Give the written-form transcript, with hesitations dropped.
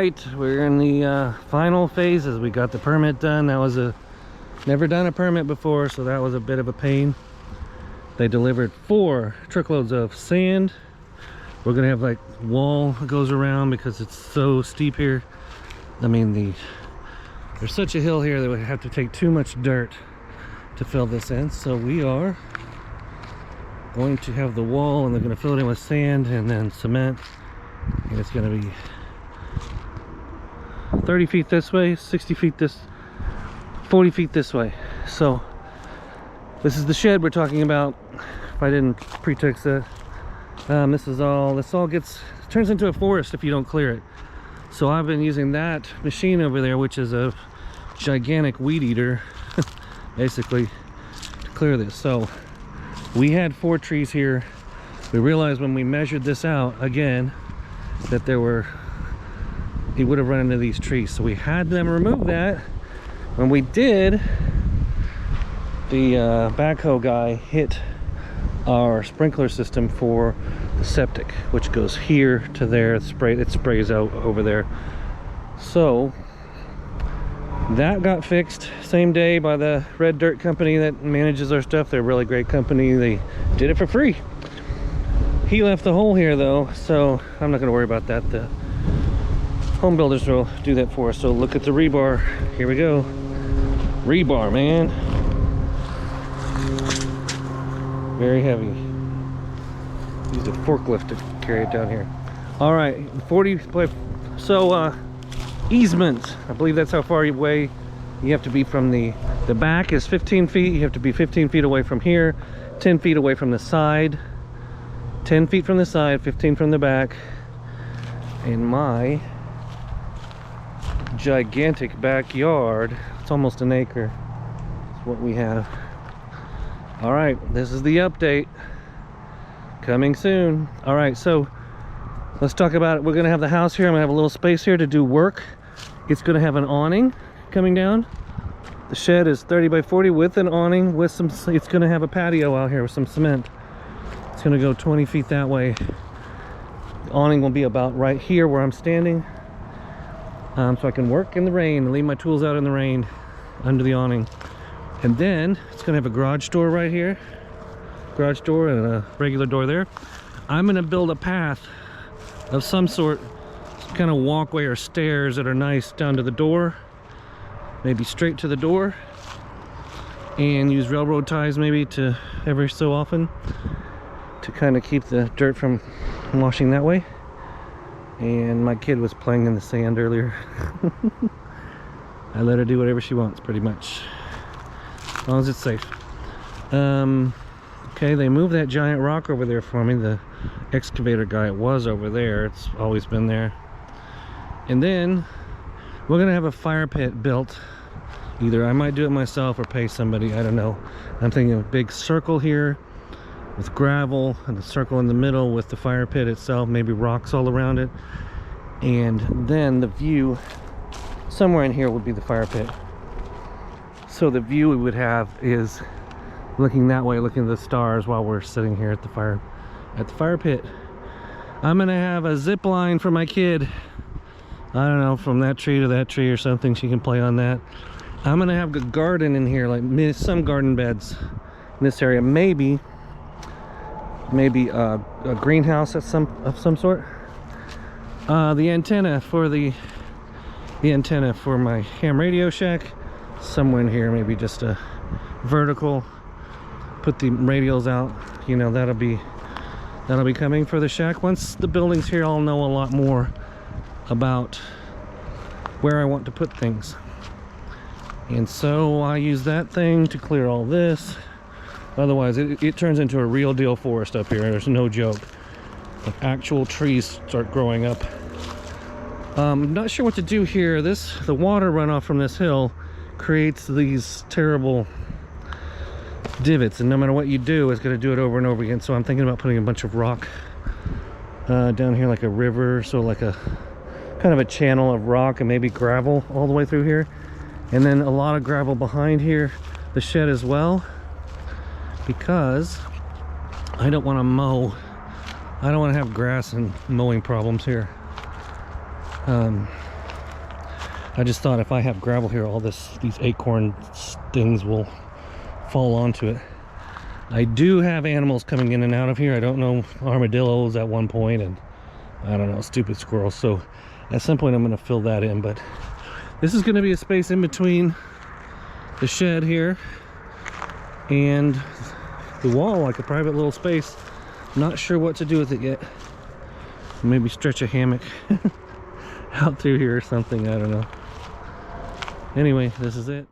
right, we're in the final phases. We got the permit done. That was never done a permit before, so that was a bit of a pain. They delivered 4 truckloads of sand. We're gonna have like wall that goes around because it's so steep here. I mean, there's such a hill here that we have to take too much dirt to fill this in. So we are going to have the wall, and they're going to fill it in with sand and then cement, and it's going to be 30 feet this way, 60 feet this, 40 feet this way. So this is the shed we're talking about. If I didn't pretext that, this all turns into a forest if you don't clear it. So I've been using that machine over there, which is a gigantic weed eater basically, to clear this. So we had 4 trees here. We realized when we measured this out again that he would have run into these trees, so we had them remove that. When we did, the backhoe guy hit our sprinkler system for the septic, which goes here to there. It sprays out over there. So that got fixed same day by the red dirt company that manages our stuff. They're a really great company. They did it for free. He left the hole here though, so I'm not going to worry about that. The home builders will do that for us. So look at the rebar. Here we go. Rebar, man. Very heavy. Used a forklift to carry it down here. All right, 40. So easement. I believe that's how far away you have to be from the back is 15 feet. You have to be 15 feet away from here, 10 feet away from the side, 10 feet from the side, 15 from the back. In my gigantic backyard, it's almost an acre. That's what we have. All right, this is the update coming soon. All right, so let's talk about it. We're gonna have the house here. I'm gonna have a little space here to do work. It's gonna have an awning coming down. The shed is 30 by 40 with an awning with some, it's gonna have a patio out here with some cement. It's gonna go 20 feet that way. The awning will be about right here where I'm standing. So I can work in the rain and leave my tools out in the rain under the awning. And then it's gonna have a garage door right here. Garage door and a regular door there. I'm gonna build a path of some sort, some kind of walkway or stairs that are nice down to the door, maybe straight to the door, and use railroad ties maybe to every so often to kind of keep the dirt from washing that way. And my kid was playing in the sand earlier. I let her do whatever she wants pretty much, as long as it's safe. Okay, they moved that giant rock over there for me. The excavator guy, it was over there. It's always been there. And then we're gonna have a fire pit built. Either I might do it myself or pay somebody, I don't know. I'm thinking of a big circle here with gravel and a circle in the middle with the fire pit itself, maybe rocks all around it. And then the view somewhere in here would be the fire pit. So the view we would have is looking that way, looking at the stars while we're sitting here at the fire pit. I'm gonna have a zip line for my kid. I don't know, from that tree to that tree or something. She can play on that. I'm gonna have a garden in here, like some garden beds in this area. Maybe a greenhouse of some sort. The antenna for my ham radio shack somewhere in here, maybe just a vertical. Put the radials out, you know, that'll be coming for the shack. Once the building's here, I'll know a lot more about where I want to put things. And so I use that thing to clear all this. Otherwise it turns into a real deal forest up here. There's no joke. Like actual trees start growing up. I'm not sure what to do here. The water runoff from this hill creates these terrible divots, and no matter what you do, it's going to do it over and over again. So I'm thinking about putting a bunch of rock down here, like a river, so like a kind of a channel of rock, and maybe gravel all the way through here, and then a lot of gravel behind here, the shed as well, because I don't want to mow. I don't want to have grass and mowing problems here. I just thought if I have gravel here, all these acorn things will fall onto it. I do have animals coming in and out of here. I don't know, armadillos at one point, and I don't know, stupid squirrels. So at some point I'm going to fill that in, but this is going to be a space in between the shed here and the wall, like a private little space. Not sure what to do with it yet. Maybe stretch a hammock out through here or something, I don't know. Anyway, this is it.